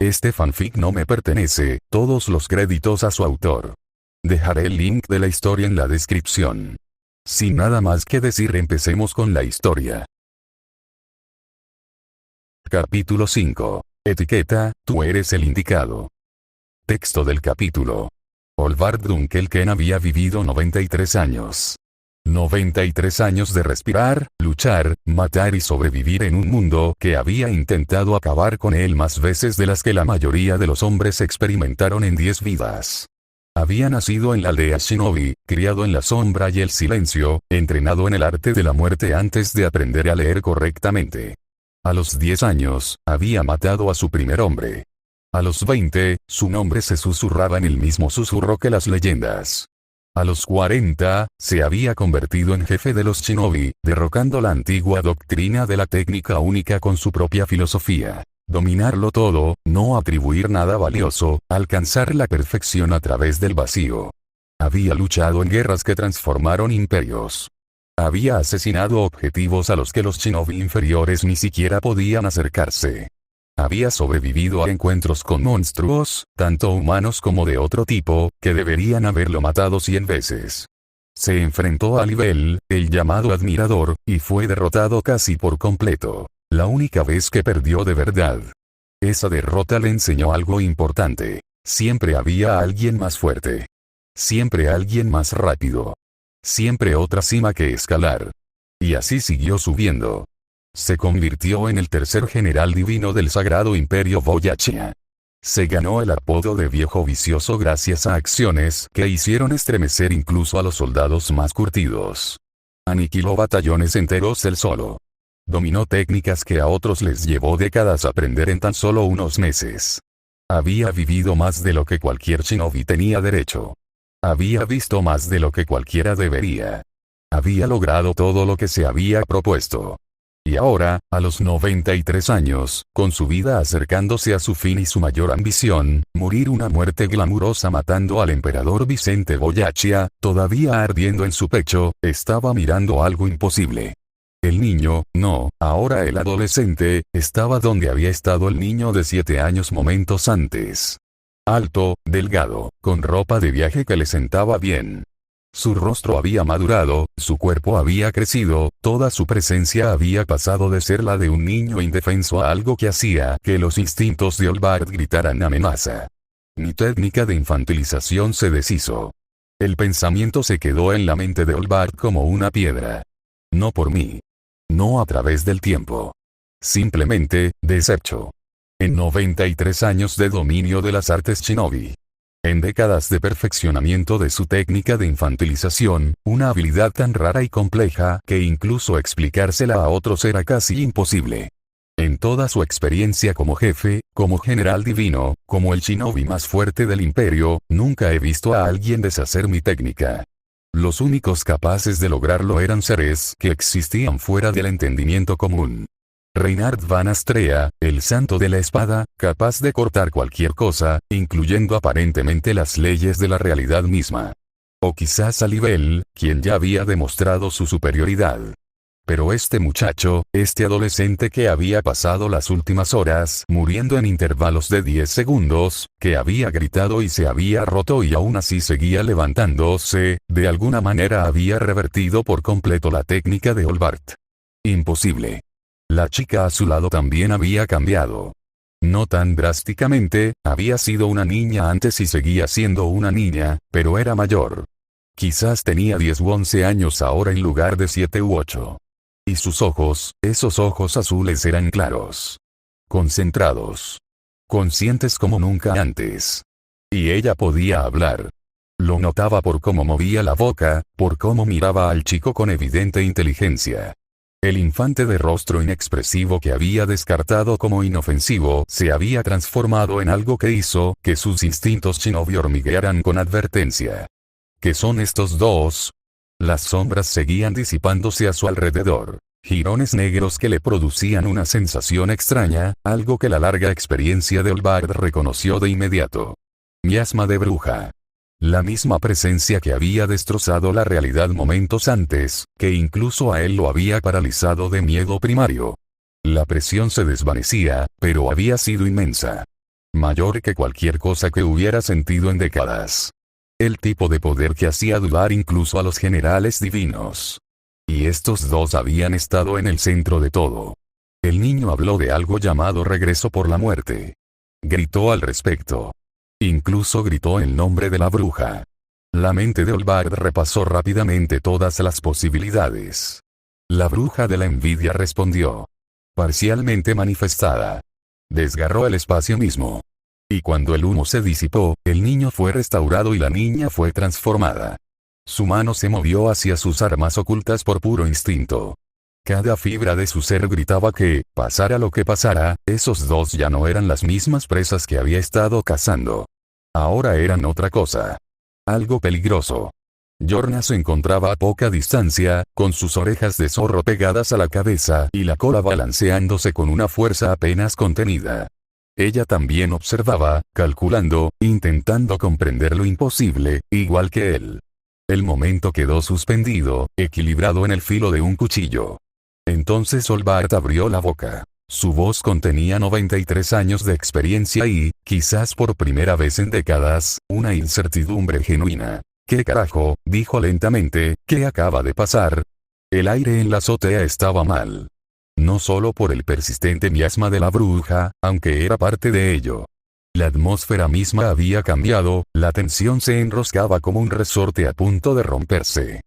Este fanfic no me pertenece, todos los créditos a su autor. Dejaré el link de la historia en la descripción. Sin nada más que decir, empecemos con la historia. Capítulo 5. Etiqueta, tú eres el indicado. Texto del capítulo. Olvard Dunkelken había vivido 93 años. 93 años de respirar, luchar, matar y sobrevivir en un mundo que había intentado acabar con él más veces de las que la mayoría de los hombres experimentaron en 10 vidas. Había nacido en la aldea Shinobi, criado en la sombra y el silencio, entrenado en el arte de la muerte antes de aprender a leer correctamente. A los 10 años, había matado a su primer hombre. A los 20, su nombre se susurraba en el mismo susurro que las leyendas. A los 40, se había convertido en jefe de los Shinobi, derrocando la antigua doctrina de la técnica única con su propia filosofía. Dominarlo todo, no atribuir nada valioso, alcanzar la perfección a través del vacío. Había luchado en guerras que transformaron imperios. Había asesinado objetivos a los que los Shinobi inferiores ni siquiera podían acercarse. Había sobrevivido a encuentros con monstruos, tanto humanos como de otro tipo, que deberían haberlo matado 100 veces. Se enfrentó a Libel, el llamado Admirador, y fue derrotado casi por completo. La única vez que perdió de verdad. Esa derrota le enseñó algo importante. Siempre había alguien más fuerte. Siempre alguien más rápido. Siempre otra cima que escalar. Y así siguió subiendo. Se convirtió en el tercer general divino del Sagrado Imperio Boyachia. Se ganó el apodo de viejo vicioso gracias a acciones que hicieron estremecer incluso a los soldados más curtidos. Aniquiló batallones enteros él solo. Dominó técnicas que a otros les llevó décadas aprender en tan solo unos meses. Había vivido más de lo que cualquier shinobi tenía derecho. Había visto más de lo que cualquiera debería. Había logrado todo lo que se había propuesto. Y ahora, a los 93 años, con su vida acercándose a su fin y su mayor ambición, morir una muerte glamurosa matando al emperador Vicente Boyachia, todavía ardiendo en su pecho, estaba mirando algo imposible. El niño, no, ahora el adolescente, estaba donde había estado el niño de 7 años momentos antes. Alto, delgado, con ropa de viaje que le sentaba bien. Su rostro había madurado, su cuerpo había crecido, toda su presencia había pasado de ser la de un niño indefenso a algo que hacía que los instintos de Olvard gritaran amenaza. Mi técnica de infantilización se deshizo. El pensamiento se quedó en la mente de Olvard como una piedra. No por mí. No a través del tiempo. Simplemente, deshecho. En 93 años de dominio de las artes shinobi. En décadas de perfeccionamiento de su técnica de infantilización, una habilidad tan rara y compleja que incluso explicársela a otros era casi imposible. En toda su experiencia como jefe, como general divino, como el shinobi más fuerte del imperio, nunca he visto a alguien deshacer mi técnica. Los únicos capaces de lograrlo eran seres que existían fuera del entendimiento común. Reinhard van Astrea, el santo de la espada, capaz de cortar cualquier cosa, incluyendo aparentemente las leyes de la realidad misma. O quizás Alibel, quien ya había demostrado su superioridad. Pero este muchacho, este adolescente que había pasado las últimas horas muriendo en intervalos de 10 segundos, que había gritado y se había roto y aún así seguía levantándose, de alguna manera había revertido por completo la técnica de Olvard. Imposible. La chica a su lado también había cambiado. No tan drásticamente, había sido una niña antes y seguía siendo una niña, pero era mayor. Quizás tenía 10 u 11 años ahora en lugar de 7 u 8. Y sus ojos, esos ojos azules eran claros. Concentrados. Conscientes como nunca antes. Y ella podía hablar. Lo notaba por cómo movía la boca, por cómo miraba al chico con evidente inteligencia. El infante de rostro inexpresivo que había descartado como inofensivo se había transformado en algo que hizo que sus instintos shinobi hormiguearan con advertencia. ¿Qué son estos dos? Las sombras seguían disipándose a su alrededor. Jirones negros que le producían una sensación extraña, algo que la larga experiencia de Olvard reconoció de inmediato. Miasma de bruja. La misma presencia que había destrozado la realidad momentos antes, que incluso a él lo había paralizado de miedo primario. La presión se desvanecía, pero había sido inmensa. Mayor que cualquier cosa que hubiera sentido en décadas. El tipo de poder que hacía dudar incluso a los generales divinos. Y estos dos habían estado en el centro de todo. El niño habló de algo llamado regreso por la muerte. Gritó al respecto. Incluso gritó el nombre de la bruja. La mente de Olvard repasó rápidamente todas las posibilidades. La bruja de la envidia respondió. Parcialmente manifestada. Desgarró el espacio mismo. Y cuando el humo se disipó, el niño fue restaurado y la niña fue transformada. Su mano se movió hacia sus armas ocultas por puro instinto. Cada fibra de su ser gritaba que, pasara lo que pasara, esos dos ya no eran las mismas presas que había estado cazando. Ahora eran otra cosa. Algo peligroso. Yorna se encontraba a poca distancia, con sus orejas de zorro pegadas a la cabeza y la cola balanceándose con una fuerza apenas contenida. Ella también observaba, calculando, intentando comprender lo imposible, igual que él. El momento quedó suspendido, equilibrado en el filo de un cuchillo. Entonces Olvard abrió la boca. Su voz contenía 93 años de experiencia y, quizás por primera vez en décadas, una incertidumbre genuina. ¿Qué carajo?, dijo lentamente, ¿qué acaba de pasar? El aire en la azotea estaba mal. No solo por el persistente miasma de la bruja, aunque era parte de ello. La atmósfera misma había cambiado, la tensión se enroscaba como un resorte a punto de romperse.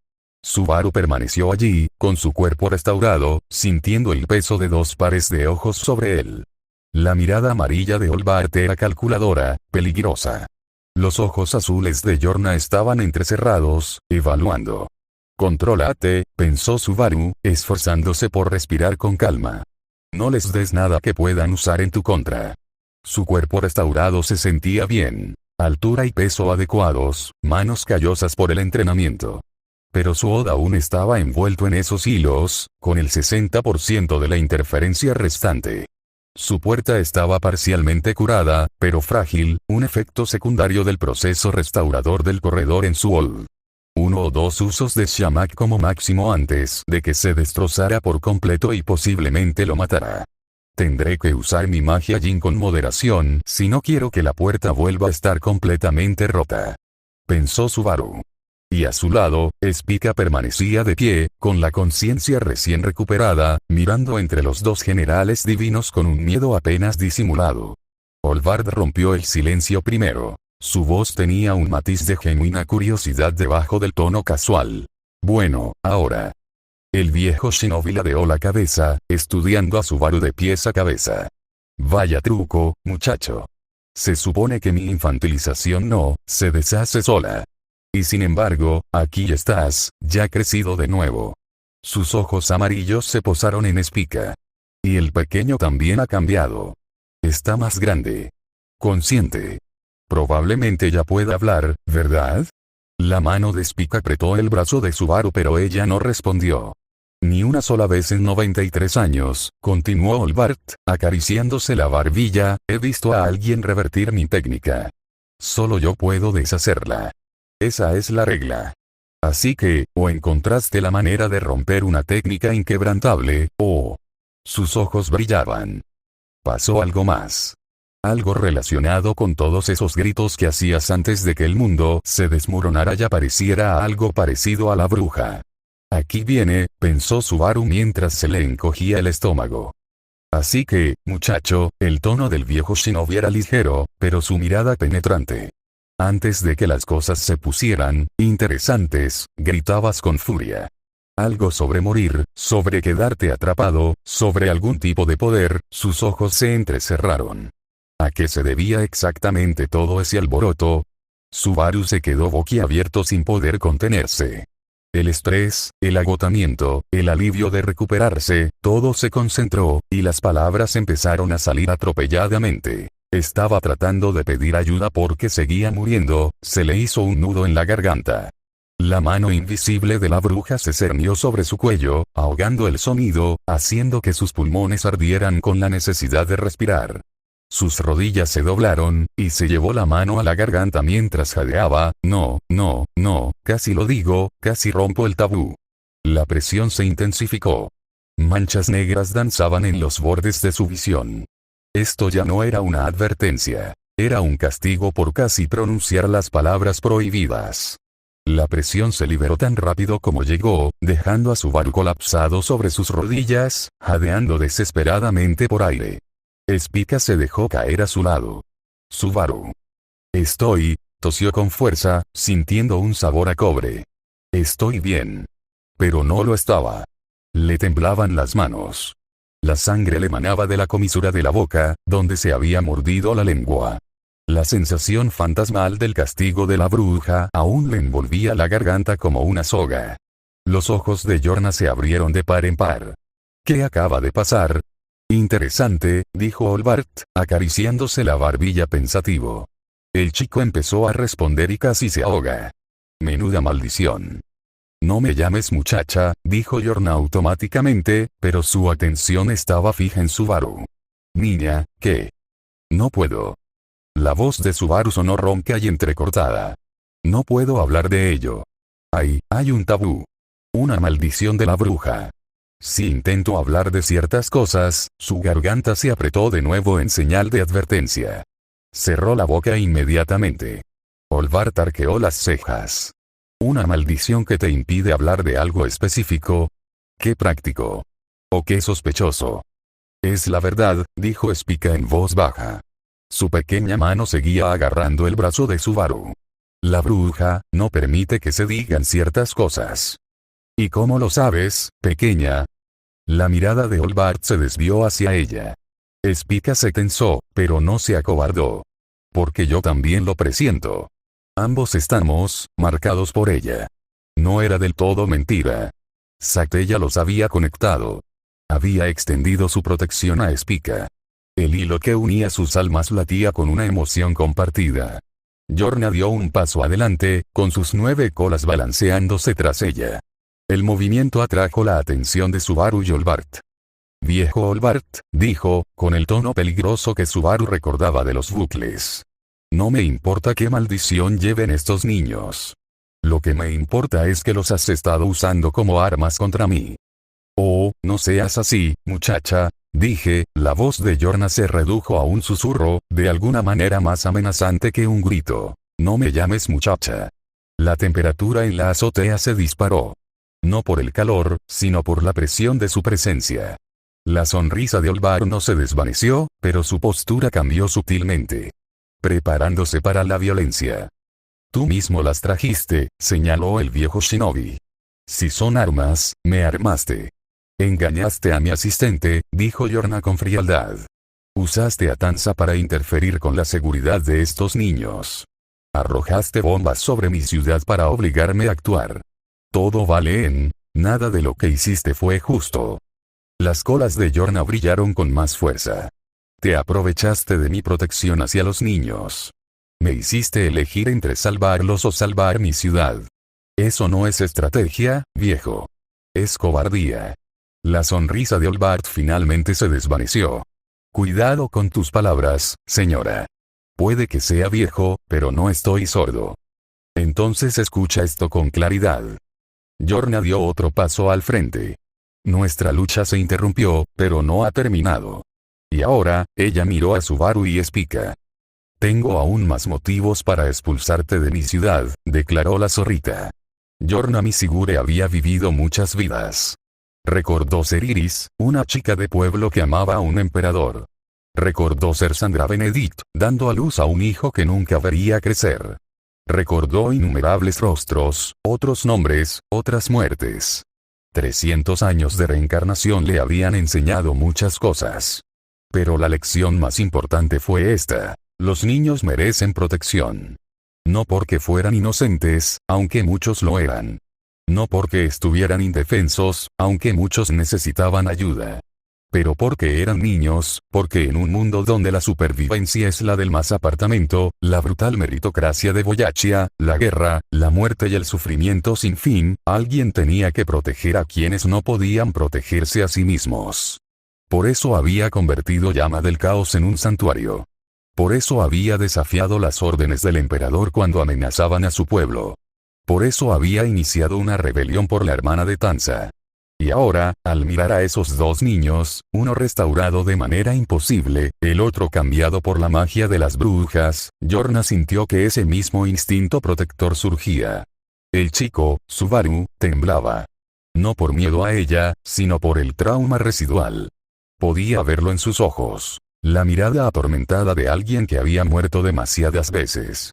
Subaru permaneció allí, con su cuerpo restaurado, sintiendo el peso de dos pares de ojos sobre él. La mirada amarilla de Olvard era calculadora, peligrosa. Los ojos azules de Yorna estaban entrecerrados, evaluando. Contrólate, pensó Subaru, esforzándose por respirar con calma. No les des nada que puedan usar en tu contra. Su cuerpo restaurado se sentía bien. Altura y peso adecuados, manos callosas por el entrenamiento. Pero su oda aún estaba envuelto en esos hilos, con el 60% de la interferencia restante. Su puerta estaba parcialmente curada, pero frágil, un efecto secundario del proceso restaurador del corredor en su old. 1 o 2 usos de Shamak como máximo antes de que se destrozara por completo y posiblemente lo matara. Tendré que usar mi magia Jin con moderación si no quiero que la puerta vuelva a estar completamente rota. Pensó Subaru. Y a su lado, Spica permanecía de pie, con la conciencia recién recuperada, mirando entre los dos generales divinos con un miedo apenas disimulado. Olvard rompió el silencio primero. Su voz tenía un matiz de genuina curiosidad debajo del tono casual. Bueno, ahora. El viejo shinobi ladeó la cabeza, estudiando a Subaru de pies a cabeza. Vaya truco, muchacho. Se supone que mi infantilización no se deshace sola. Y sin embargo, aquí estás, ya crecido de nuevo. Sus ojos amarillos se posaron en Spica. Y el pequeño también ha cambiado. Está más grande. Consciente. Probablemente ya pueda hablar, ¿verdad? La mano de Spica apretó el brazo de Subaru pero ella no respondió. Ni una sola vez en 93 años, continuó Olvard, acariciándose la barbilla, he visto a alguien revertir mi técnica. Solo yo puedo deshacerla. Esa es la regla. Así que, o encontraste la manera de romper una técnica inquebrantable, o... Sus ojos brillaban. Pasó algo más. Algo relacionado con todos esos gritos que hacías antes de que el mundo se desmoronara y pareciera algo parecido a la bruja. Aquí viene, pensó Subaru mientras se le encogía el estómago. Así que, muchacho, el tono del viejo shinobi era ligero, pero su mirada penetrante. Antes de que las cosas se pusieran interesantes, gritabas con furia. Algo sobre morir, sobre quedarte atrapado, sobre algún tipo de poder, sus ojos se entrecerraron. ¿A qué se debía exactamente todo ese alboroto? Subaru se quedó boquiabierto sin poder contenerse. El estrés, el agotamiento, el alivio de recuperarse, todo se concentró, y las palabras empezaron a salir atropelladamente. Estaba tratando de pedir ayuda porque seguía muriendo, se le hizo un nudo en la garganta. La mano invisible de la bruja se cernió sobre su cuello, ahogando el sonido, haciendo que sus pulmones ardieran con la necesidad de respirar. Sus rodillas se doblaron, y se llevó la mano a la garganta mientras jadeaba, no, casi lo digo, casi rompo el tabú. La presión se intensificó. Manchas negras danzaban en los bordes de su visión. Esto ya no era una advertencia. Era un castigo por casi pronunciar las palabras prohibidas. La presión se liberó tan rápido como llegó, dejando a Subaru colapsado sobre sus rodillas, jadeando desesperadamente por aire. Spica se dejó caer a su lado. Subaru. Tosió con fuerza, sintiendo un sabor a cobre. Estoy bien. Pero no lo estaba. Le temblaban las manos. La sangre le manaba de la comisura de la boca, donde se había mordido la lengua. La sensación fantasmal del castigo de la bruja aún le envolvía la garganta como una soga. Los ojos de Yorna se abrieron de par en par. ¿Qué acaba de pasar? Interesante, dijo Olbart, acariciándose la barbilla pensativo. El chico empezó a responder y casi se ahoga. Menuda maldición. No me llames muchacha, dijo Yorna automáticamente, pero su atención estaba fija en Subaru. Niña, ¿qué? No puedo. La voz de Subaru sonó ronca y entrecortada. No puedo hablar de ello. Hay un tabú. Una maldición de la bruja. Si intento hablar de ciertas cosas, su garganta se apretó de nuevo en señal de advertencia. Cerró la boca inmediatamente. Olbart arqueó las cejas. ¿Una maldición que te impide hablar de algo específico? ¿Qué práctico? ¿O qué sospechoso? Es la verdad, dijo Spica en voz baja. Su pequeña mano seguía agarrando el brazo de Subaru. La bruja no permite que se digan ciertas cosas. ¿Y cómo lo sabes, pequeña? La mirada de Olbart se desvió hacia ella. Spica se tensó, pero no se acobardó. Porque yo también lo presiento. Ambos estamos marcados por ella. No era del todo mentira. Sactella los había conectado. Había extendido su protección a Spica. El hilo que unía sus almas latía con una emoción compartida. Yorna dio un paso adelante, con sus 9 colas balanceándose tras ella. El movimiento atrajo la atención de Subaru y Olbart. Viejo Olbart, dijo, con el tono peligroso que Subaru recordaba de los bucles. No me importa qué maldición lleven estos niños. Lo que me importa es que los has estado usando como armas contra mí. Oh, no seas así, muchacha, dije, la voz de Yorna se redujo a un susurro, de alguna manera más amenazante que un grito. No me llames muchacha. La temperatura en la azotea se disparó. No por el calor, sino por la presión de su presencia. La sonrisa de Olbart no se desvaneció, pero su postura cambió sutilmente. Preparándose para la violencia. Tú mismo las trajiste, señaló el viejo shinobi. Si son armas, me armaste. Engañaste a mi asistente, dijo Yorna con frialdad. Usaste a Tanza para interferir con la seguridad de estos niños. Arrojaste bombas sobre mi ciudad para obligarme a actuar. Todo vale nada de lo que hiciste fue justo. Las colas de Yorna brillaron con más fuerza. Te aprovechaste de mi protección hacia los niños. Me hiciste elegir entre salvarlos o salvar mi ciudad. Eso no es estrategia, viejo. Es cobardía. La sonrisa de Olbart finalmente se desvaneció. Cuidado con tus palabras, señora. Puede que sea viejo, pero no estoy sordo. Entonces escucha esto con claridad. Yorna dio otro paso al frente. Nuestra lucha se interrumpió, pero no ha terminado. Y ahora, ella miró a Subaru y Spica. Tengo aún más motivos para expulsarte de mi ciudad, declaró la zorrita. Yorna Misigure había vivido muchas vidas. Recordó ser Iris, una chica de pueblo que amaba a un emperador. Recordó ser Sandra Benedict, dando a luz a un hijo que nunca vería crecer. Recordó innumerables rostros, otros nombres, otras muertes. 300 años de reencarnación le habían enseñado muchas cosas. Pero la lección más importante fue esta: los niños merecen protección. No porque fueran inocentes, aunque muchos lo eran. No porque estuvieran indefensos, aunque muchos necesitaban ayuda. Pero porque eran niños, porque en un mundo donde la supervivencia es la del más apartamento, la brutal meritocracia de Boyachia, la guerra, la muerte y el sufrimiento sin fin, alguien tenía que proteger a quienes no podían protegerse a sí mismos. Por eso había convertido Llama del Caos en un santuario. Por eso había desafiado las órdenes del emperador cuando amenazaban a su pueblo. Por eso había iniciado una rebelión por la hermana de Tanza. Y ahora, al mirar a esos dos niños, uno restaurado de manera imposible, el otro cambiado por la magia de las brujas, Yorna sintió que ese mismo instinto protector surgía. El chico, Subaru, temblaba. No por miedo a ella, sino por el trauma residual. Podía verlo en sus ojos. La mirada atormentada de alguien que había muerto demasiadas veces.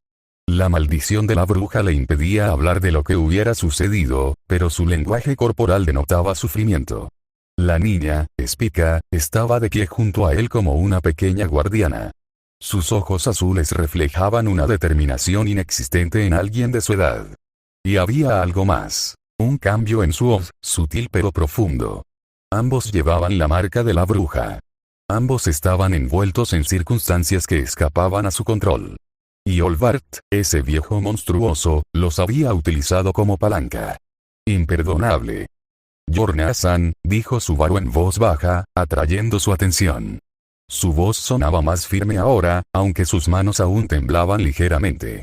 La maldición de la bruja le impedía hablar de lo que hubiera sucedido, pero su lenguaje corporal denotaba sufrimiento. La niña, Spica, estaba de pie junto a él como una pequeña guardiana. Sus ojos azules reflejaban una determinación inexistente en alguien de su edad. Y había algo más. Un cambio en su voz, sutil pero profundo. Ambos llevaban la marca de la bruja. Ambos estaban envueltos en circunstancias que escapaban a su control. Y Olvart, ese viejo monstruoso, los había utilizado como palanca. Imperdonable. Yorna-san, dijo Subaru en voz baja, atrayendo su atención. Su voz sonaba más firme ahora, aunque sus manos aún temblaban ligeramente.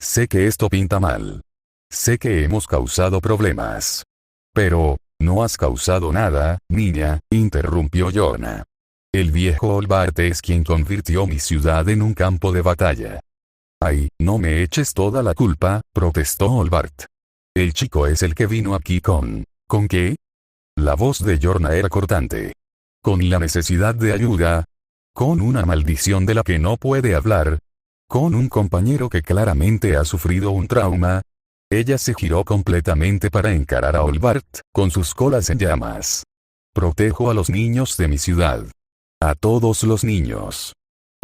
Sé que esto pinta mal. Sé que hemos causado problemas. Pero, no has causado nada, niña, interrumpió Yorna. El viejo Olvart es quien convirtió mi ciudad en un campo de batalla. Ay, no me eches toda la culpa, protestó Olvart. El chico es el que vino aquí con... ¿Con qué? La voz de Yorna era cortante. Con la necesidad de ayuda. Con una maldición de la que no puede hablar. Con un compañero que claramente ha sufrido un trauma. Ella se giró completamente para encarar a Olvart, con sus colas en llamas. Protejo a los niños de mi ciudad. A todos los niños.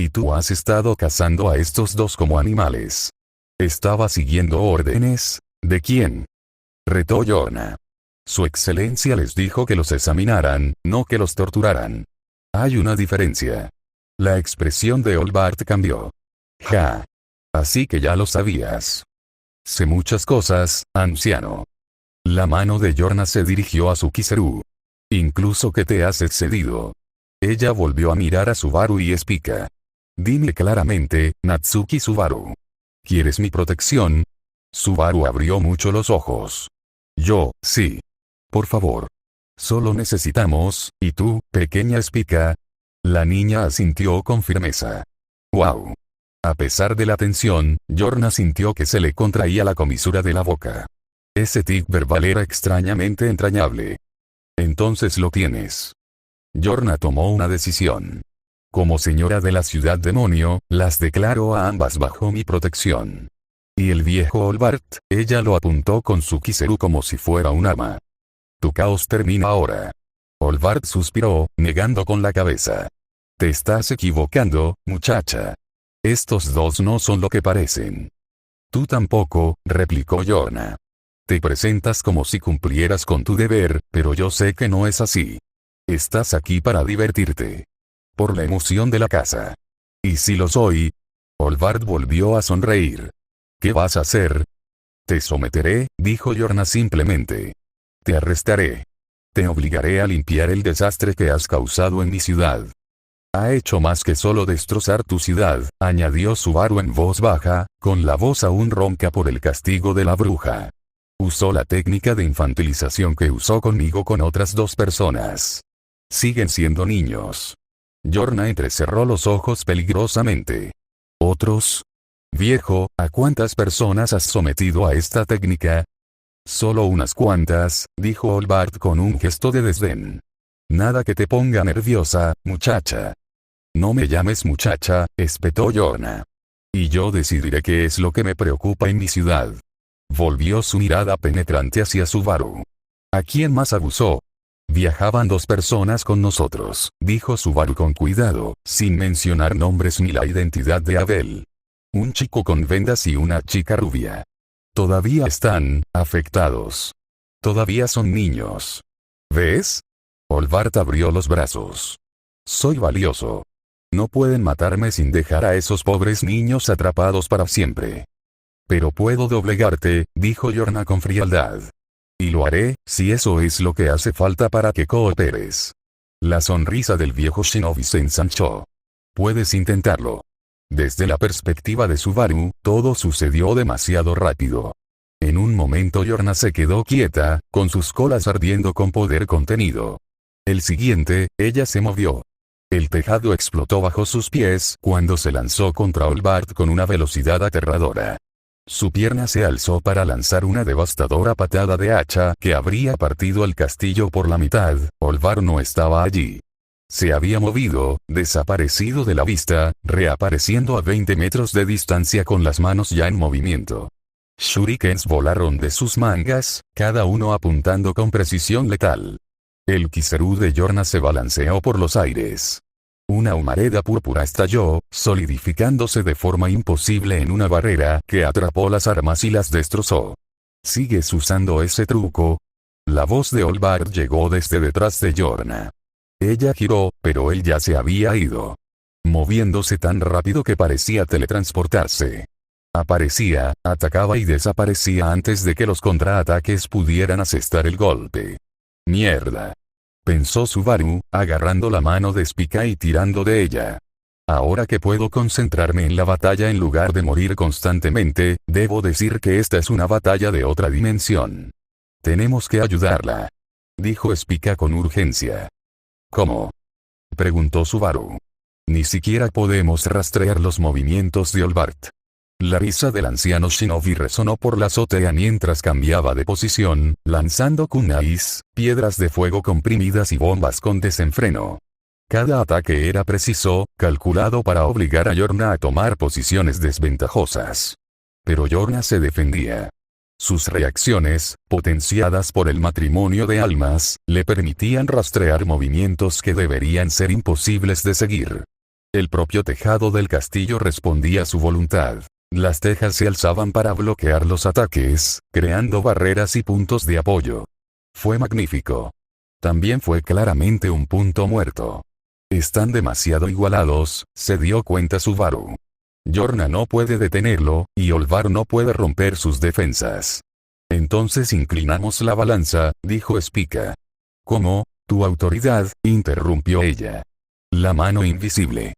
Y tú has estado cazando a estos dos como animales. ¿Estaba siguiendo órdenes? ¿De quién? Retó Yorna. Su excelencia les dijo que los examinaran, no que los torturaran. Hay una diferencia. La expresión de Olvart cambió. Ja. Así que ya lo sabías. Sé muchas cosas, anciano. La mano de Yorna se dirigió a su Kiseru. Incluso que te has excedido. Ella volvió a mirar a Subaru y Spica. Dime claramente, Natsuki Subaru. ¿Quieres mi protección? Subaru abrió mucho los ojos. Yo, sí. Por favor. Solo necesitamos, ¿y tú, pequeña Spica? La niña asintió con firmeza. ¡Wow! A pesar de la tensión, Yorna sintió que se le contraía la comisura de la boca. Ese tic verbal era extrañamente entrañable. Entonces lo tienes. Yorna tomó una decisión. Como señora de la ciudad demonio, las declaro a ambas bajo mi protección. Y el viejo Olvart, ella lo apuntó con su Kiseru como si fuera un arma. Tu caos termina ahora. Olvart suspiró, negando con la cabeza. Te estás equivocando, muchacha. Estos dos no son lo que parecen. Tú tampoco, replicó Yorna. Te presentas como si cumplieras con tu deber, pero yo sé que no es así. Estás aquí para divertirte. Por la emoción de la caza. ¿Y si lo soy? Olvart volvió a sonreír. ¿Qué vas a hacer? Te someteré, dijo Yorna simplemente. Te arrestaré. Te obligaré a limpiar el desastre que has causado en mi ciudad. Ha hecho más que solo destrozar tu ciudad, añadió Subaru en voz baja, con la voz aún ronca por el castigo de la bruja. Usó la técnica de infantilización que usó conmigo con otras dos personas. Siguen siendo niños. Yorna entrecerró los ojos peligrosamente. ¿Otros? Viejo, ¿a cuántas personas has sometido a esta técnica? Solo unas cuantas, dijo Olvart con un gesto de desdén. Nada que te ponga nerviosa, muchacha. No me llames muchacha, espetó Yorna. Y yo decidiré qué es lo que me preocupa en mi ciudad. Volvió su mirada penetrante hacia Subaru. ¿A quién más abusó? Viajaban dos personas con nosotros, dijo Subaru con cuidado, sin mencionar nombres ni la identidad de Abel. Un chico con vendas y una chica rubia. Todavía están afectados. Todavía son niños. ¿Ves? Olvart abrió los brazos. Soy valioso. No pueden matarme sin dejar a esos pobres niños atrapados para siempre. Pero puedo doblegarte, dijo Yorna con frialdad. Y lo haré, si eso es lo que hace falta para que cooperes. La sonrisa del viejo shinobi se ensanchó. Puedes intentarlo. Desde la perspectiva de Subaru, todo sucedió demasiado rápido. En un momento Yorna se quedó quieta, con sus colas ardiendo con poder contenido. El siguiente, ella se movió. El tejado explotó bajo sus pies cuando se lanzó contra Olbart con una velocidad aterradora. Su pierna se alzó para lanzar una devastadora patada de hacha que habría partido el castillo por la mitad. Olbart no estaba allí. Se había movido, desaparecido de la vista, reapareciendo a 20 metros de distancia con las manos ya en movimiento. Shurikens volaron de sus mangas, cada uno apuntando con precisión letal. El Kiseru de Yorna se balanceó por los aires. Una humareda púrpura estalló, solidificándose de forma imposible en una barrera que atrapó las armas y las destrozó. ¿Sigues usando ese truco? La voz de Olbart llegó desde detrás de Yorna. Ella giró, pero él ya se había ido. Moviéndose tan rápido que parecía teletransportarse. Aparecía, atacaba y desaparecía antes de que los contraataques pudieran asestar el golpe. «Mierda», pensó Subaru, agarrando la mano de Spica y tirando de ella. «Ahora que puedo concentrarme en la batalla en lugar de morir constantemente, debo decir que esta es una batalla de otra dimensión. Tenemos que ayudarla», dijo Spica con urgencia. «¿Cómo?», preguntó Subaru. «Ni siquiera podemos rastrear los movimientos de Olbart». La risa del anciano shinobi resonó por la azotea mientras cambiaba de posición, lanzando kunais, piedras de fuego comprimidas y bombas con desenfreno. Cada ataque era preciso, calculado para obligar a Yorna a tomar posiciones desventajosas. Pero Yorna se defendía. Sus reacciones, potenciadas por el matrimonio de almas, le permitían rastrear movimientos que deberían ser imposibles de seguir. El propio tejado del castillo respondía a su voluntad. Las tejas se alzaban para bloquear los ataques, creando barreras y puntos de apoyo. Fue magnífico. También fue claramente un punto muerto. Están demasiado igualados, se dio cuenta Subaru. Yorna no puede detenerlo, y Olbart no puede romper sus defensas. Entonces inclinamos la balanza, dijo Spica. ¿Cómo? Tu autoridad, interrumpió ella. La mano invisible.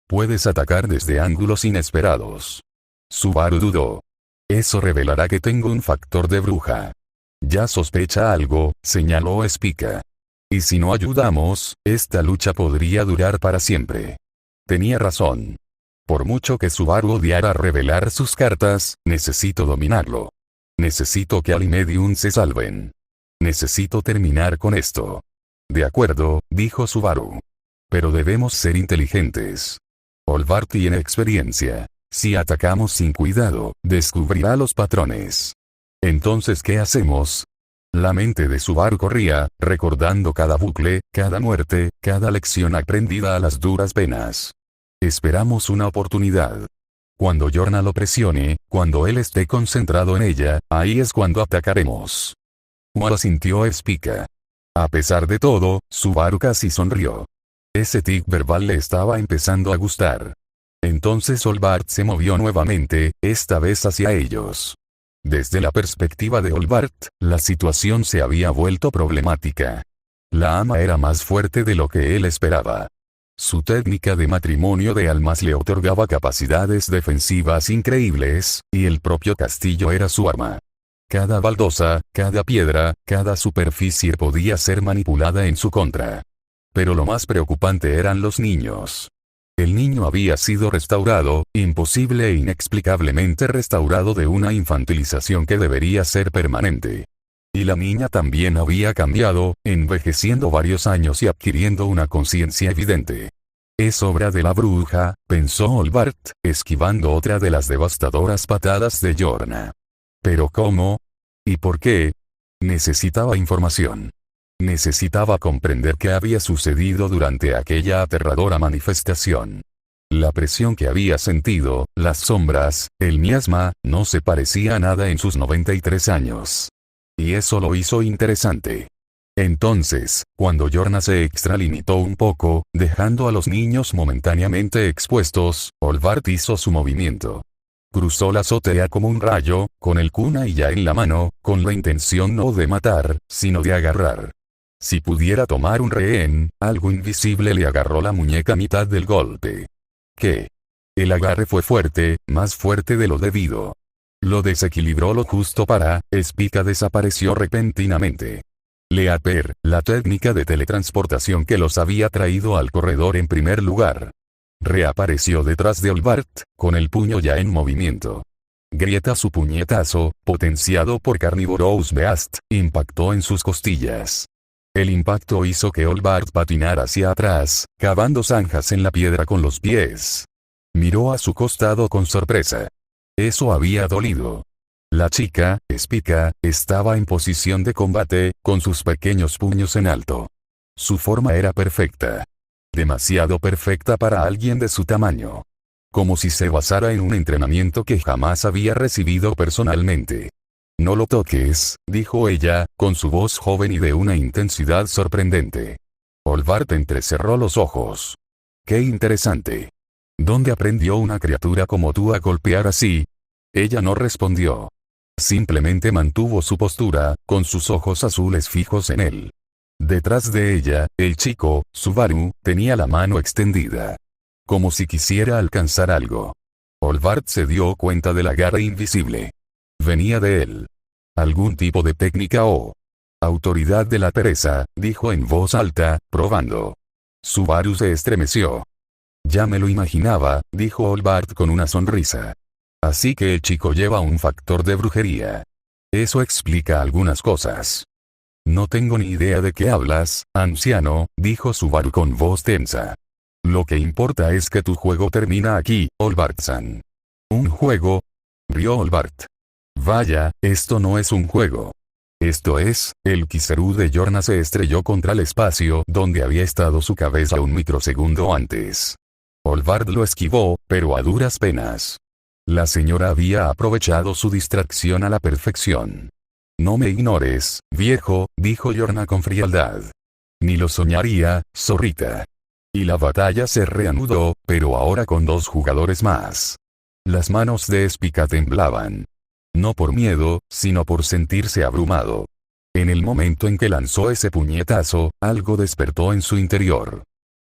Puedes atacar desde ángulos inesperados. Subaru dudó. Eso revelará que tengo un factor de bruja. Ya sospecha algo, señaló Spica. Y si no ayudamos, esta lucha podría durar para siempre. Tenía razón. Por mucho que Subaru odiara revelar sus cartas, necesito dominarlo. Necesito que Al y Medium se salven. Necesito terminar con esto. De acuerdo, dijo Subaru. Pero debemos ser inteligentes. Olbart tiene experiencia. Si atacamos sin cuidado, descubrirá los patrones. Entonces, ¿qué hacemos? La mente de Subaru corría, recordando cada bucle, cada muerte, cada lección aprendida a las duras penas. Esperamos una oportunidad. Cuando Yorna lo presione, cuando él esté concentrado en ella, ahí es cuando atacaremos. Asintió Spica. A pesar de todo, Subaru casi sonrió. Ese tic verbal le estaba empezando a gustar. Entonces Olbart se movió nuevamente, esta vez hacia ellos. Desde la perspectiva de Olbart, la situación se había vuelto problemática. La ama era más fuerte de lo que él esperaba. Su técnica de matrimonio de almas le otorgaba capacidades defensivas increíbles, y el propio castillo era su arma. Cada baldosa, cada piedra, cada superficie podía ser manipulada en su contra. Pero lo más preocupante eran los niños. El niño había sido restaurado, imposible e inexplicablemente restaurado de una infantilización que debería ser permanente. Y la niña también había cambiado, envejeciendo varios años y adquiriendo una conciencia evidente. Es obra de la bruja, pensó Olbart, esquivando otra de las devastadoras patadas de Yorna. ¿Pero cómo? ¿Y por qué? Necesitaba información. Necesitaba comprender qué había sucedido durante aquella aterradora manifestación. La presión que había sentido, las sombras, el miasma, no se parecía a nada en sus 93 años. Y eso lo hizo interesante. Entonces, cuando Yorna se extralimitó un poco, dejando a los niños momentáneamente expuestos, Olbart hizo su movimiento. Cruzó la azotea como un rayo, con el kunai ya en la mano, con la intención no de matar, sino de agarrar. Si pudiera tomar un rehén, algo invisible le agarró la muñeca a mitad del golpe. ¿Qué? El agarre fue fuerte, más fuerte de lo debido. Lo desequilibró lo justo para, Spica desapareció repentinamente. Leaper, la técnica de teletransportación que los había traído al corredor en primer lugar. Reapareció detrás de Olbart, con el puño ya en movimiento. Grieta su puñetazo, potenciado por Carnivorous Beast, impactó en sus costillas. El impacto hizo que Olbart patinara hacia atrás, cavando zanjas en la piedra con los pies. Miró a su costado con sorpresa. Eso había dolido. La chica, Spica, estaba en posición de combate, con sus pequeños puños en alto. Su forma era perfecta. Demasiado perfecta para alguien de su tamaño. Como si se basara en un entrenamiento que jamás había recibido personalmente. «No lo toques», dijo ella, con su voz joven y de una intensidad sorprendente. Olbart entrecerró los ojos. «Qué interesante. ¿Dónde aprendió una criatura como tú a golpear así?» Ella no respondió. Simplemente mantuvo su postura, con sus ojos azules fijos en él. Detrás de ella, el chico, Subaru, tenía la mano extendida. Como si quisiera alcanzar algo. Olbart se dio cuenta del agarre invisible. Venía de él. Algún tipo de técnica o autoridad de la pereza, dijo en voz alta, probando. Subaru se estremeció. Ya me lo imaginaba, dijo Olbart con una sonrisa. Así que el chico lleva un factor de brujería. Eso explica algunas cosas. No tengo ni idea de qué hablas, anciano, dijo Subaru con voz tensa. Lo que importa es que tu juego termina aquí, Olbart-san. ¿Un juego? Rió Olbart. Vaya, esto no es un juego. Esto es, el Kizaru de Yorna se estrelló contra el espacio donde había estado su cabeza un microsegundo antes. Olbart lo esquivó, pero a duras penas. La señora había aprovechado su distracción a la perfección. No me ignores, viejo, dijo Yorna con frialdad. Ni lo soñaría, zorrita. Y la batalla se reanudó, pero ahora con 2 jugadores más. Las manos de Spica temblaban. No por miedo, sino por sentirse abrumado. En el momento en que lanzó ese puñetazo, algo despertó en su interior.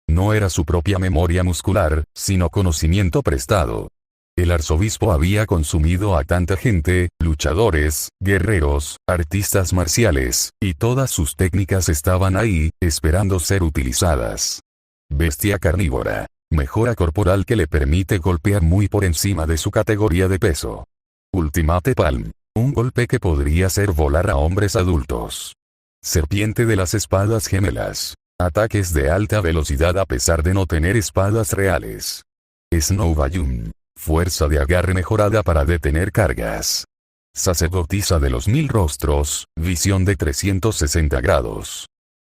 No era su propia memoria muscular, sino conocimiento prestado. El arzobispo había consumido a tanta gente, luchadores, guerreros, artistas marciales, y todas sus técnicas estaban ahí, esperando ser utilizadas. Bestia carnívora. Mejora corporal que le permite golpear muy por encima de su categoría de peso. Ultimate Palm. Un golpe que podría hacer volar a hombres adultos. Serpiente de las espadas gemelas. Ataques de alta velocidad a pesar de no tener espadas reales. Snow Bayun. Fuerza de agarre mejorada para detener cargas. Sacerdotisa de los 1000 rostros, visión de 360 grados.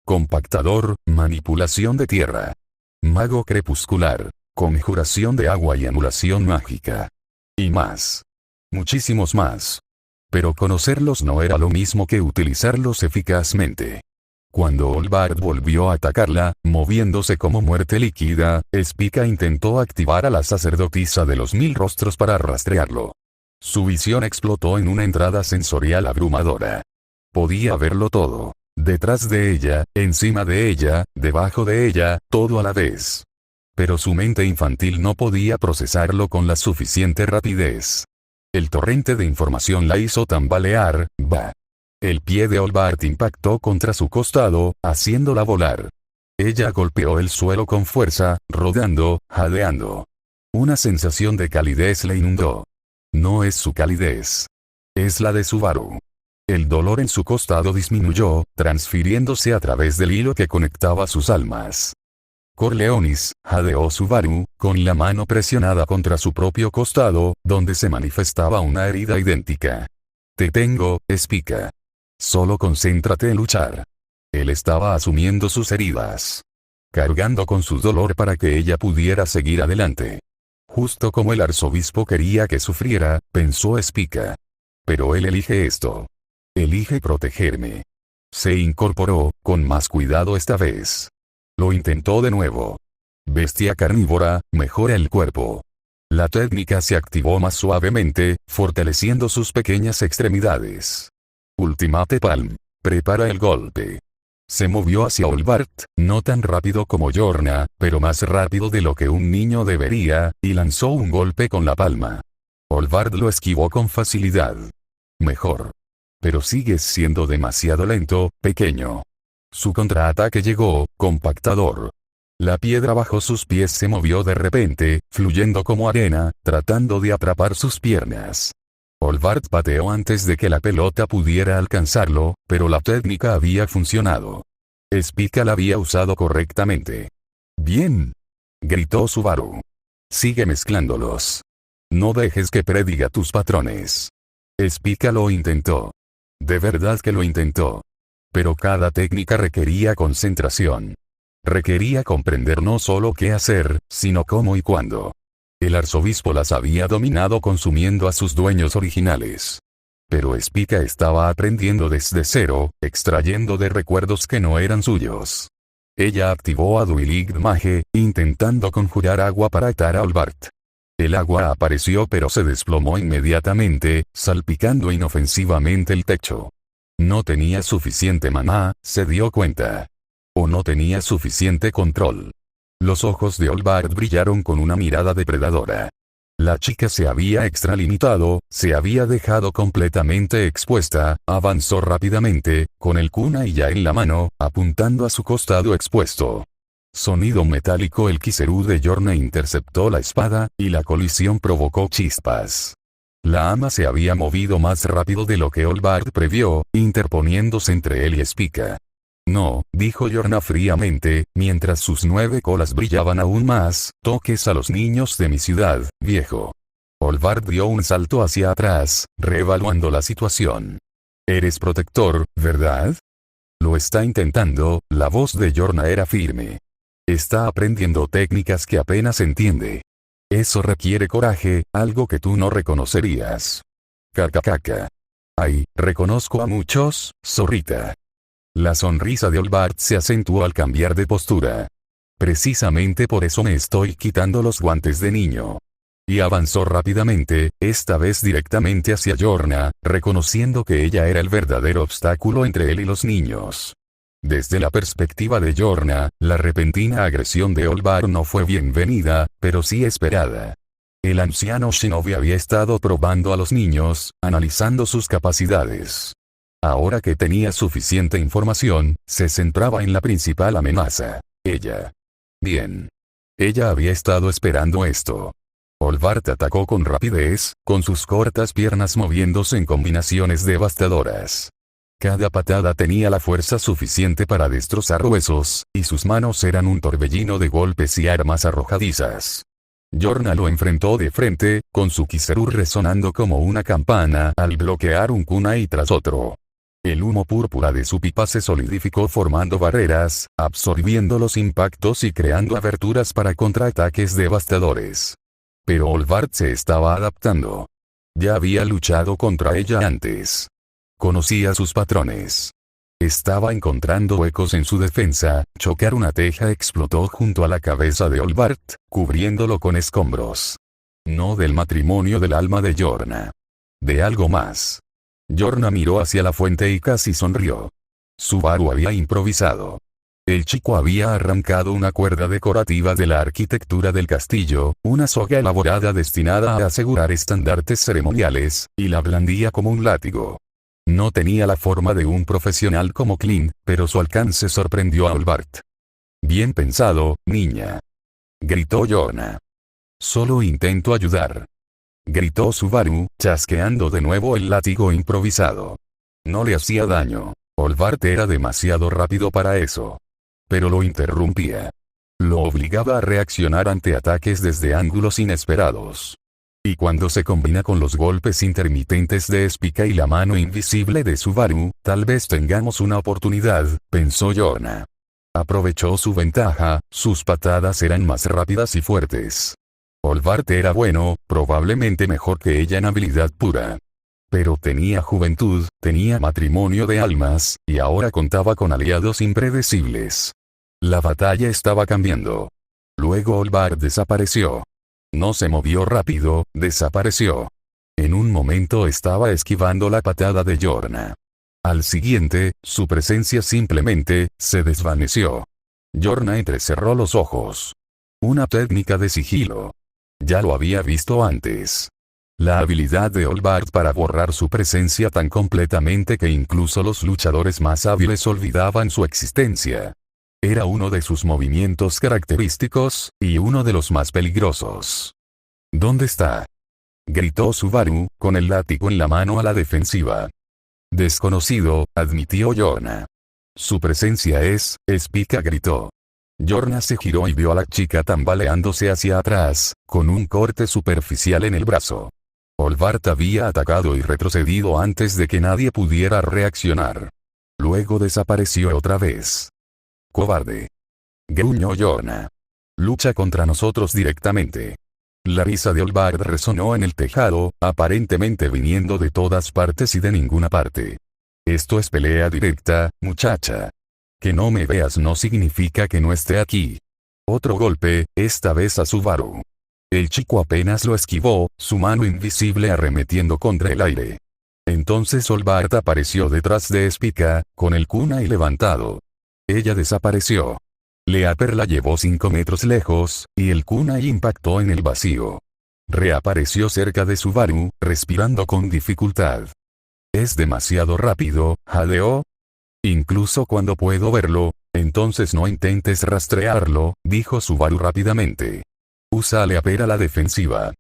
Compactador, manipulación de tierra. Mago crepuscular, conjuración de agua y anulación mágica. Y más. Muchísimos más. Pero conocerlos no era lo mismo que utilizarlos eficazmente. Cuando Olbart volvió a atacarla, moviéndose como muerte líquida, Spica intentó activar a la sacerdotisa de los 1000 rostros para rastrearlo. Su visión explotó en una entrada sensorial abrumadora. Podía verlo todo. Detrás de ella, encima de ella, debajo de ella, todo a la vez. Pero su mente infantil no podía procesarlo con la suficiente rapidez. El torrente de información la hizo tambalear, El pie de Olbart impactó contra su costado, haciéndola volar. Ella golpeó el suelo con fuerza, rodando, jadeando. Una sensación de calidez le inundó. No es su calidez. Es la de Subaru. El dolor en su costado disminuyó, transfiriéndose a través del hilo que conectaba sus almas. Corleonis, jadeó Subaru, con la mano presionada contra su propio costado, donde se manifestaba una herida idéntica. Te tengo, Spica. Solo concéntrate en luchar. Él estaba asumiendo sus heridas. Cargando con su dolor para que ella pudiera seguir adelante. Justo como el arzobispo quería que sufriera, pensó Spica. Pero él elige esto. Elige protegerme. Se incorporó, con más cuidado esta vez. Lo intentó de nuevo. Bestia carnívora, mejora el cuerpo. La técnica se activó más suavemente, fortaleciendo sus pequeñas extremidades. Ultimate Palm. Prepara el golpe. Se movió hacia Olbart, no tan rápido como Yorna, pero más rápido de lo que un niño debería, y lanzó un golpe con la palma. Olvard lo esquivó con facilidad. Mejor. Pero sigues siendo demasiado lento, pequeño. Su contraataque llegó, compactador. La piedra bajo sus pies se movió de repente, fluyendo como arena, tratando de atrapar sus piernas. Olvard pateó antes de que la pelota pudiera alcanzarlo, pero la técnica había funcionado. Spica la había usado correctamente. «Bien», gritó Subaru. «Sigue mezclándolos. No dejes que prediga tus patrones». Spica lo intentó. De verdad que lo intentó. Pero cada técnica requería concentración. Requería comprender no solo qué hacer, sino cómo y cuándo. El arzobispo las había dominado consumiendo a sus dueños originales. Pero Spica estaba aprendiendo desde cero, extrayendo de recuerdos que no eran suyos. Ella activó a Duilig Mage, intentando conjurar agua para atar a Olvard. El agua apareció pero se desplomó inmediatamente, salpicando inofensivamente el techo. No tenía suficiente maná, se dio cuenta. O no tenía suficiente control. Los ojos de Olvard brillaron con una mirada depredadora. La chica se había extralimitado, se había dejado completamente expuesta, avanzó rápidamente, con el kunai ya en la mano, apuntando a su costado expuesto. Sonido metálico. El Kiseru de Yorna interceptó la espada, y la colisión provocó chispas. La ama se había movido más rápido de lo que Olvard previó, interponiéndose entre él y Spica. «No», dijo Yorna fríamente, mientras sus 9 colas brillaban aún más, «toques a los niños de mi ciudad, viejo». Olvard dio un salto hacia atrás, reevaluando la situación. «Eres protector, ¿verdad?» «Lo está intentando», la voz de Yorna era firme. «Está aprendiendo técnicas que apenas entiende. Eso requiere coraje, algo que tú no reconocerías». «Caca. Ay, reconozco a muchos, zorrita». La sonrisa de Olvard se acentuó al cambiar de postura. «Precisamente por eso me estoy quitando los guantes de niño». Y avanzó rápidamente, esta vez directamente hacia Yorna, reconociendo que ella era el verdadero obstáculo entre él y los niños. Desde la perspectiva de Yorna, la repentina agresión de Olvard no fue bienvenida, pero sí esperada. El anciano shinobi había estado probando a los niños, analizando sus capacidades. Ahora que tenía suficiente información, se centraba en la principal amenaza: ella. Bien. Ella había estado esperando esto. Olvard atacó con rapidez, con sus cortas piernas moviéndose en combinaciones devastadoras. Cada patada tenía la fuerza suficiente para destrozar huesos, y sus manos eran un torbellino de golpes y armas arrojadizas. Yorna lo enfrentó de frente, con su Kiseru resonando como una campana al bloquear un kunai tras otro. El humo púrpura de su pipa se solidificó formando barreras, absorbiendo los impactos y creando aberturas para contraataques devastadores. Pero Olvard se estaba adaptando. Ya había luchado contra ella antes. Conocía sus patrones. Estaba encontrando huecos en su defensa. Chocar una teja explotó junto a la cabeza de Olvard, cubriéndolo con escombros. No del matrimonio del alma de Yorna. De algo más. Yorna miró hacia la fuente y casi sonrió. Subaru había improvisado. El chico había arrancado una cuerda decorativa de la arquitectura del castillo, una soga elaborada destinada a asegurar estandartes ceremoniales, y la blandía como un látigo. No tenía la forma de un profesional como Clint, pero su alcance sorprendió a Olvard. «Bien pensado, niña», gritó Yorna. «Solo intento ayudar», gritó Subaru, chasqueando de nuevo el látigo improvisado. No le hacía daño. Olvard era demasiado rápido para eso. Pero lo interrumpía. Lo obligaba a reaccionar ante ataques desde ángulos inesperados. Y cuando se combina con los golpes intermitentes de Spica y la mano invisible de Subaru, tal vez tengamos una oportunidad, pensó Yorna. Aprovechó su ventaja, sus patadas eran más rápidas y fuertes. Olvard era bueno, probablemente mejor que ella en habilidad pura. Pero tenía juventud, tenía matrimonio de almas, y ahora contaba con aliados impredecibles. La batalla estaba cambiando. Luego Olvard desapareció. No se movió rápido, desapareció. En un momento estaba esquivando la patada de Yorna. Al siguiente, su presencia simplemente se desvaneció. Yorna entrecerró los ojos. Una técnica de sigilo. Ya lo había visto antes. La habilidad de Olbart para borrar su presencia tan completamente que incluso los luchadores más hábiles olvidaban su existencia. Era uno de sus movimientos característicos, y uno de los más peligrosos. ¿Dónde está?, gritó Subaru, con el látigo en la mano a la defensiva. Desconocido, admitió Yorna. Su presencia es, Spica gritó. Yorna se giró y vio a la chica tambaleándose hacia atrás, con un corte superficial en el brazo. Olbart había atacado y retrocedido antes de que nadie pudiera reaccionar. Luego desapareció otra vez. Cobarde, gruñó Yorna. Lucha contra nosotros directamente. La risa de Olbart resonó en el tejado, aparentemente viniendo de todas partes y de ninguna parte. Esto es pelea directa, muchacha. Que no me veas no significa que no esté aquí. Otro golpe, esta vez a Subaru. El chico apenas lo esquivó, su mano invisible arremetiendo contra el aire. Entonces Olbart apareció detrás de Spica, con el kunai levantado. Ella desapareció. Leaper la llevó 5 metros lejos, y el kunai impactó en el vacío. Reapareció cerca de Subaru, respirando con dificultad. Es demasiado rápido, jadeó. Incluso cuando puedo verlo, entonces no intentes rastrearlo, dijo Subaru rápidamente. Usa a Leaper a la defensiva.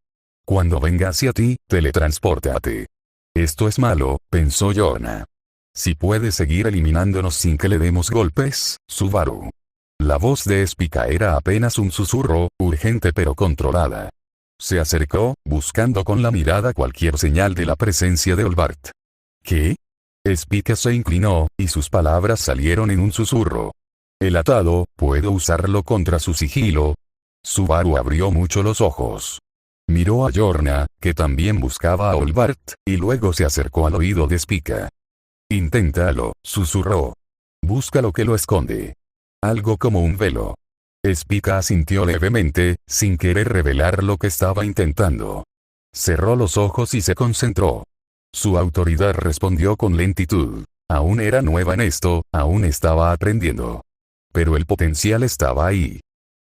Cuando venga hacia ti, teletranspórtate. Esto es malo, pensó Yorna. Si puede seguir eliminándonos sin que le demos golpes, Subaru. La voz de Spica era apenas un susurro, urgente pero controlada. Se acercó, buscando con la mirada cualquier señal de la presencia de Olbart. ¿Qué? Spica se inclinó, y sus palabras salieron en un susurro. El atado, ¿puedo usarlo contra su sigilo? Subaru abrió mucho los ojos. Miró a Yorna, que también buscaba a Olbart, y luego se acercó al oído de Spica. Inténtalo, susurró. Busca lo que lo esconde. Algo como un velo. Spica asintió levemente, sin querer revelar lo que estaba intentando. Cerró los ojos y se concentró. Su autoridad respondió con lentitud. Aún era nueva en esto, aún estaba aprendiendo. Pero el potencial estaba ahí.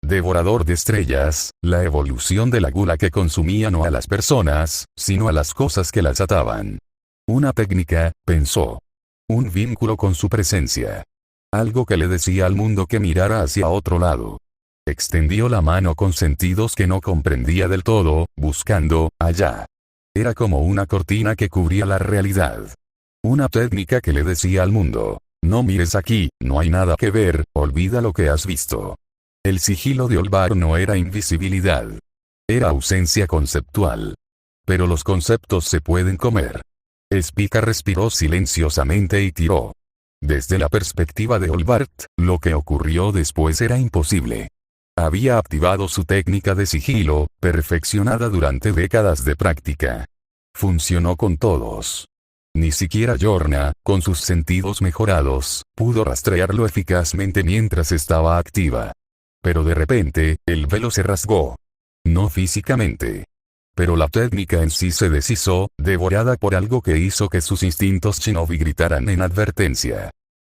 Devorador de estrellas, la evolución de la gula que consumía no a las personas, sino a las cosas que las ataban. Una técnica, pensó. Un vínculo con su presencia. Algo que le decía al mundo que mirara hacia otro lado. Extendió la mano con sentidos que no comprendía del todo, buscando, allá. Era como una cortina que cubría la realidad. Una técnica que le decía al mundo, no mires aquí, no hay nada que ver, olvida lo que has visto. El sigilo de Olbart no era invisibilidad. Era ausencia conceptual. Pero los conceptos se pueden comer. Spica respiró silenciosamente y tiró. Desde la perspectiva de Olbart, lo que ocurrió después era imposible. Había activado su técnica de sigilo, perfeccionada durante décadas de práctica. Funcionó con todos. Ni siquiera Yorna, con sus sentidos mejorados, pudo rastrearlo eficazmente mientras estaba activa. Pero de repente, el velo se rasgó. No físicamente. Pero la técnica en sí se deshizo, devorada por algo que hizo que sus instintos shinobi gritaran en advertencia.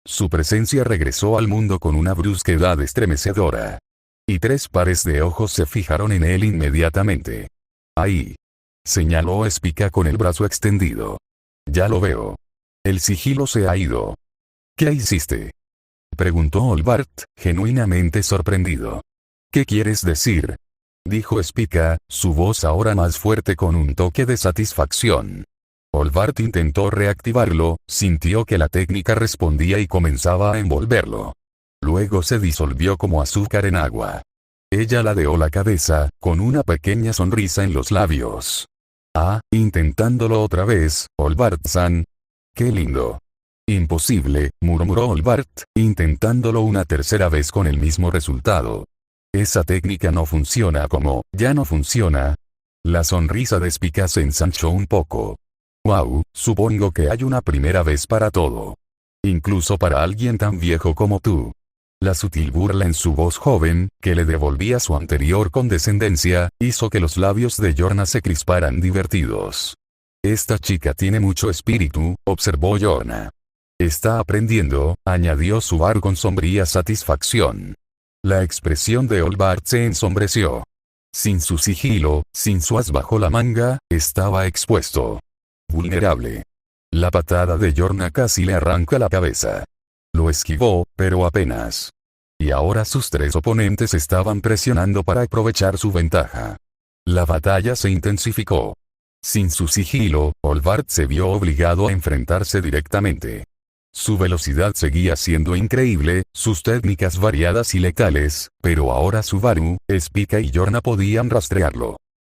Su presencia regresó al mundo con una brusquedad estremecedora. Y 3 pares de ojos se fijaron en él inmediatamente. Ahí. Señaló Spica con el brazo extendido. Ya lo veo. El sigilo se ha ido. ¿Qué hiciste?, preguntó Olbart, genuinamente sorprendido. ¿Qué quieres decir?, dijo Spica, su voz ahora más fuerte con un toque de satisfacción. Olbart intentó reactivarlo, sintió que la técnica respondía y comenzaba a envolverlo. Luego se disolvió como azúcar en agua. Ella ladeó la cabeza, con una pequeña sonrisa en los labios. Ah, intentándolo otra vez, Olbart-san. ¡Qué lindo! Imposible, murmuró Olbart, intentándolo una tercera vez con el mismo resultado. Esa técnica no funciona como, ya no funciona. La sonrisa de Spica se ensanchó un poco. Wow, supongo que hay una primera vez para todo. Incluso para alguien tan viejo como tú. La sutil burla en su voz joven, que le devolvía su anterior condescendencia, hizo que los labios de Yorna se crisparan divertidos. Esta chica tiene mucho espíritu, observó Yorna. Está aprendiendo, añadió Subaru con sombría satisfacción. La expresión de Olbart se ensombreció. Sin su sigilo, sin su as bajo la manga, estaba expuesto. Vulnerable. La patada de Yorna casi le arranca la cabeza. Lo esquivó, pero apenas. Y ahora sus tres oponentes estaban presionando para aprovechar su ventaja. La batalla se intensificó. Sin su sigilo, Olvart se vio obligado a enfrentarse directamente. Su velocidad seguía siendo increíble, sus técnicas variadas y letales, pero ahora Subaru, Spica y Yorna podían rastrearlo.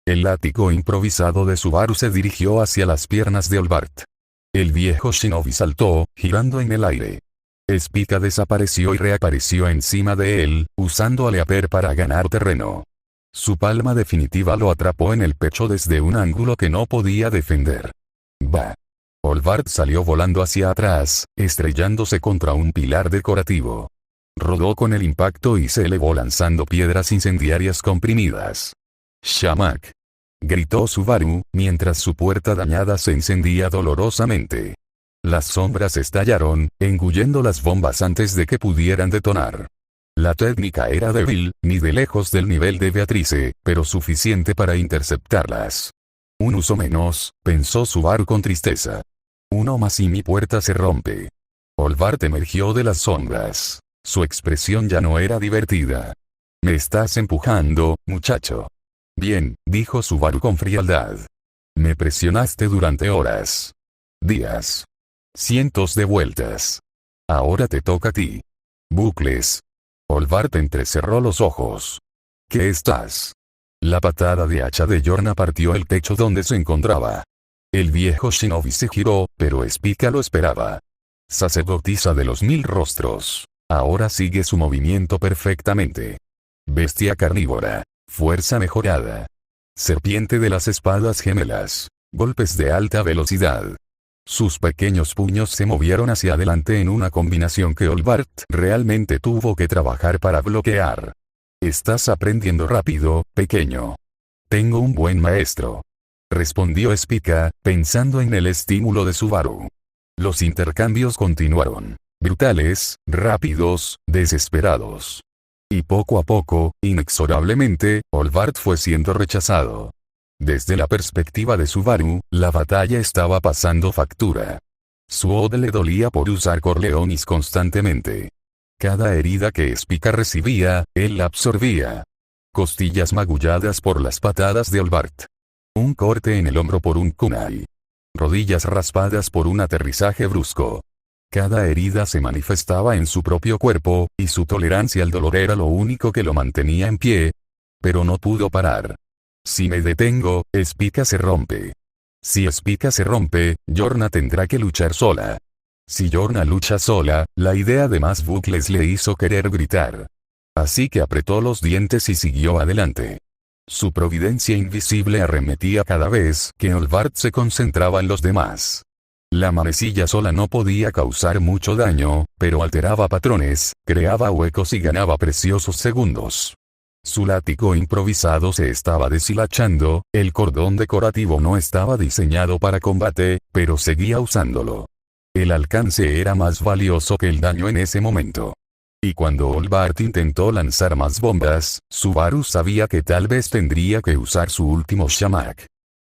El látigo improvisado de Subaru se dirigió hacia las piernas de Olvart. El viejo shinobi saltó, girando en el aire. Spica desapareció y reapareció encima de él, usando a Leaper para ganar terreno. Su palma definitiva lo atrapó en el pecho desde un ángulo que no podía defender. ¡Bah! Olvart salió volando hacia atrás, estrellándose contra un pilar decorativo. Rodó con el impacto y se elevó lanzando piedras incendiarias comprimidas. ¡Shamak! Gritó Subaru, mientras su puerta dañada se encendía dolorosamente. Las sombras estallaron, engullendo las bombas antes de que pudieran detonar. La técnica era débil, ni de lejos del nivel de Beatrice, pero suficiente para interceptarlas. Un uso menos, pensó Subaru con tristeza. Uno más y mi puerta se rompe. Olvart emergió de las sombras. Su expresión ya no era divertida. Me estás empujando, muchacho. Bien, dijo Subaru con frialdad. Me presionaste durante horas. Días. Cientos de vueltas. Ahora te toca a ti. Bucles. Olvart entrecerró los ojos. ¿Qué estás? La patada de hacha de Yorna partió el techo donde se encontraba. El viejo shinobi se giró, pero Spica lo esperaba. Sacerdotisa de los 1000 rostros. Ahora sigue su movimiento perfectamente. Bestia carnívora. Fuerza mejorada. Serpiente de las espadas gemelas. Golpes de alta velocidad. Sus pequeños puños se movieron hacia adelante en una combinación que Olvart realmente tuvo que trabajar para bloquear. Estás aprendiendo rápido, pequeño. Tengo un buen maestro. Respondió Spica, pensando en el estímulo de Subaru. Los intercambios continuaron. Brutales, rápidos, desesperados. Y poco a poco, inexorablemente, Olvart fue siendo rechazado. Desde la perspectiva de Subaru, la batalla estaba pasando factura. Su ode le dolía por usar Corleonis constantemente. Cada herida que Spica recibía, él la absorbía. Costillas magulladas por las patadas de Olvart. Un corte en el hombro por un kunai. Rodillas raspadas por un aterrizaje brusco. Cada herida se manifestaba en su propio cuerpo, y su tolerancia al dolor era lo único que lo mantenía en pie. Pero no pudo parar. Si me detengo, Spica se rompe. Si Spica se rompe, Yorna tendrá que luchar sola. Si Yorna lucha sola, la idea de más bucles le hizo querer gritar. Así que apretó los dientes y siguió adelante. Su providencia invisible arremetía cada vez que Olvart se concentraba en los demás. La manecilla sola no podía causar mucho daño, pero alteraba patrones, creaba huecos y ganaba preciosos segundos. Su látigo improvisado se estaba deshilachando, el cordón decorativo no estaba diseñado para combate, pero seguía usándolo. El alcance era más valioso que el daño en ese momento. Y cuando Olvart intentó lanzar más bombas, Subaru sabía que tal vez tendría que usar su último Shamak.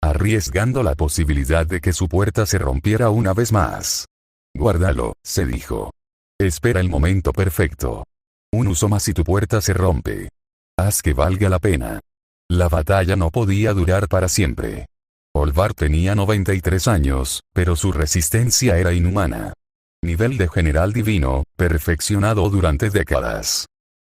Arriesgando la posibilidad de que su puerta se rompiera una vez más. Guárdalo, se dijo. Espera el momento perfecto. Un uso más y tu puerta se rompe. Haz que valga la pena. La batalla no podía durar para siempre. Olvart tenía 93 años, pero su resistencia era inhumana. Nivel de general divino, perfeccionado durante décadas.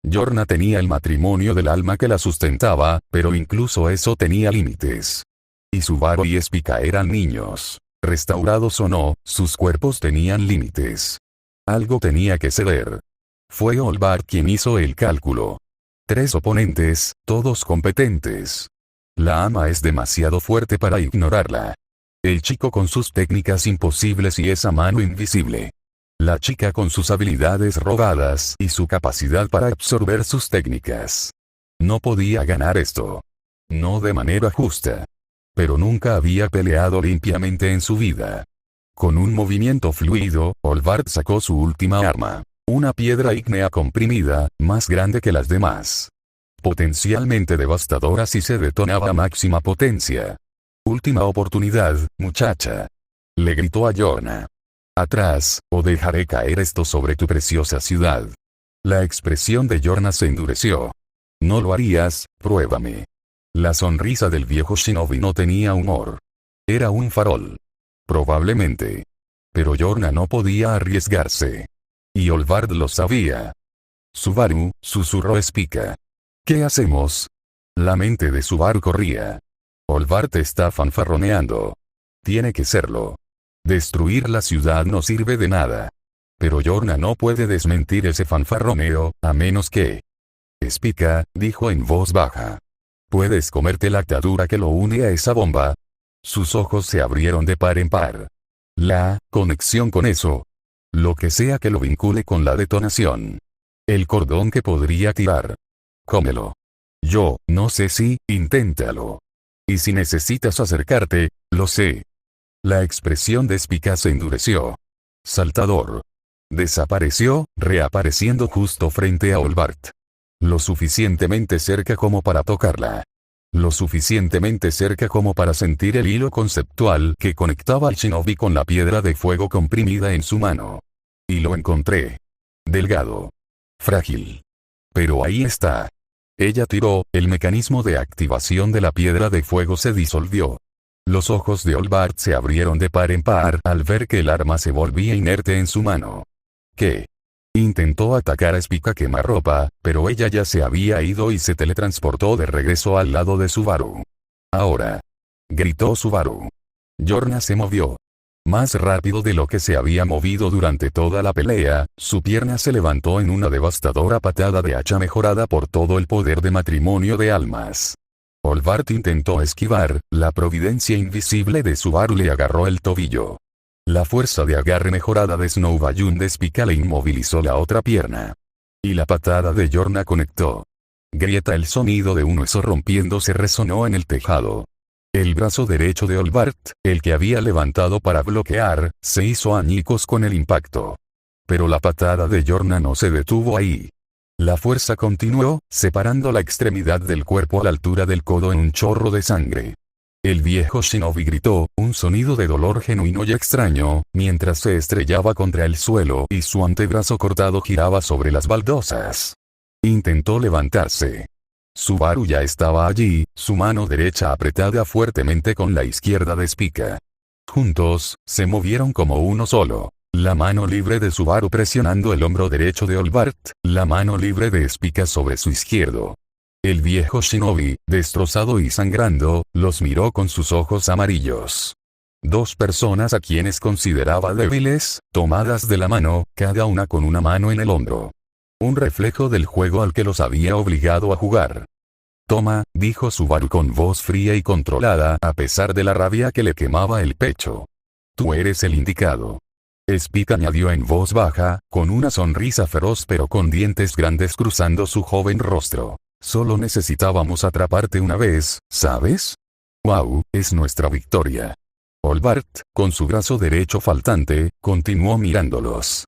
Yorna tenía el matrimonio del alma que la sustentaba, pero incluso eso tenía límites. Y Subaru y Spica eran niños. Restaurados o no, sus cuerpos tenían límites. Algo tenía que ceder. Fue Olvart quien hizo el cálculo. 3 oponentes, todos competentes. La ama es demasiado fuerte para ignorarla. El chico con sus técnicas imposibles y esa mano invisible. La chica con sus habilidades robadas y su capacidad para absorber sus técnicas. No podía ganar esto. No de manera justa. Pero nunca había peleado limpiamente en su vida. Con un movimiento fluido, Olvart sacó su última arma. Una piedra ígnea comprimida, más grande que las demás. potencialmente devastadora si se detonaba a máxima potencia. Última oportunidad, muchacha. Le gritó a Yorna. Atrás, o dejaré caer esto sobre tu preciosa ciudad. La expresión de Yorna se endureció. No lo harías, pruébame. La sonrisa del viejo shinobi no tenía humor. Era un farol. Probablemente. Pero Yorna no podía arriesgarse. Y Olvard lo sabía. Subaru, susurró Spica. ¿Qué hacemos? La mente de Subaru corría. Olvard está fanfarroneando. Tiene que serlo. Destruir la ciudad no sirve de nada. Pero Yorna no puede desmentir ese fanfarroneo, a menos que... Spica, dijo en voz baja. ¿Puedes comerte la atadura que lo une a esa bomba? Sus ojos se abrieron de par en par. La conexión con eso. Lo que sea que lo vincule con la detonación. El cordón que podría tirar. Cómelo. Yo, no sé si, inténtalo. Y si necesitas acercarte, lo sé. La expresión de Spica se endureció. Saltador. Desapareció, reapareciendo justo frente a Olvard. Lo suficientemente cerca como para tocarla. Lo suficientemente cerca como para sentir el hilo conceptual que conectaba al shinobi con la piedra de fuego comprimida en su mano. Y lo encontré. Delgado. Frágil. Pero ahí está. Ella tiró, el mecanismo de activación de la piedra de fuego se disolvió. Los ojos de Olvard se abrieron de par en par al ver que el arma se volvía inerte en su mano. ¿Qué? Intentó atacar a Spica quemarropa, pero ella ya se había ido y se teletransportó de regreso al lado de Subaru. Ahora. Gritó Subaru. Yorna se movió. Más rápido de lo que se había movido durante toda la pelea, su pierna se levantó en una devastadora patada de hacha mejorada por todo el poder de matrimonio de almas. Olvard intentó esquivar, la providencia invisible de Subaru le agarró el tobillo. La fuerza de agarre mejorada de Snowbayun de Spica le inmovilizó la otra pierna. Y la patada de Yorna conectó. Grieta, el sonido de un hueso rompiéndose resonó en el tejado. El brazo derecho de Olvard, el que había levantado para bloquear, se hizo añicos con el impacto. Pero la patada de Yorna no se detuvo ahí. La fuerza continuó, separando la extremidad del cuerpo a la altura del codo en un chorro de sangre. El viejo shinobi gritó, un sonido de dolor genuino y extraño, mientras se estrellaba contra el suelo y su antebrazo cortado giraba sobre las baldosas. Intentó levantarse. Subaru ya estaba allí, su mano derecha apretada fuertemente con la izquierda de Spica. Juntos, se movieron como uno solo. La mano libre de Subaru presionando el hombro derecho de Olvard, la mano libre de Spica sobre su izquierdo. El viejo shinobi, destrozado y sangrando, los miró con sus ojos amarillos. Dos personas a quienes consideraba débiles, tomadas de la mano, cada una con una mano en el hombro. Un reflejo del juego al que los había obligado a jugar. Toma, dijo Subaru con voz fría y controlada a pesar de la rabia que le quemaba el pecho. Tú eres el indicado. Spica añadió en voz baja, con una sonrisa feroz pero con dientes grandes cruzando su joven rostro. Solo necesitábamos atraparte una vez, ¿sabes? ¡Wow! Es nuestra victoria. Olvard, con su brazo derecho faltante, continuó mirándolos.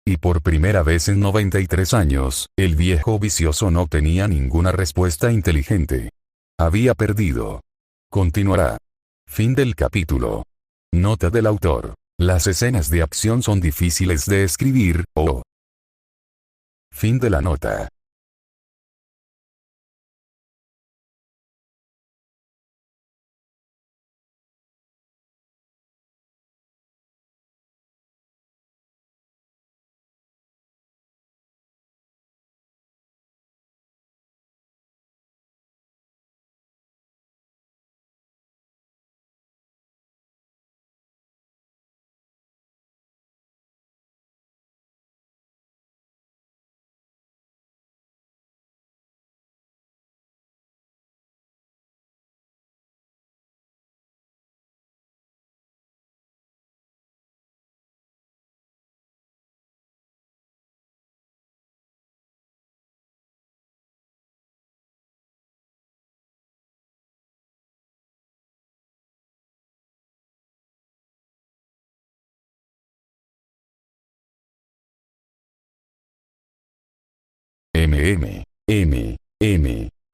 Y por primera vez en 93 años, el viejo vicioso no tenía ninguna respuesta inteligente. Había perdido. Continuará. Fin del capítulo. Nota del autor. Las escenas de acción son difíciles de escribir, o... Fin de la nota. M.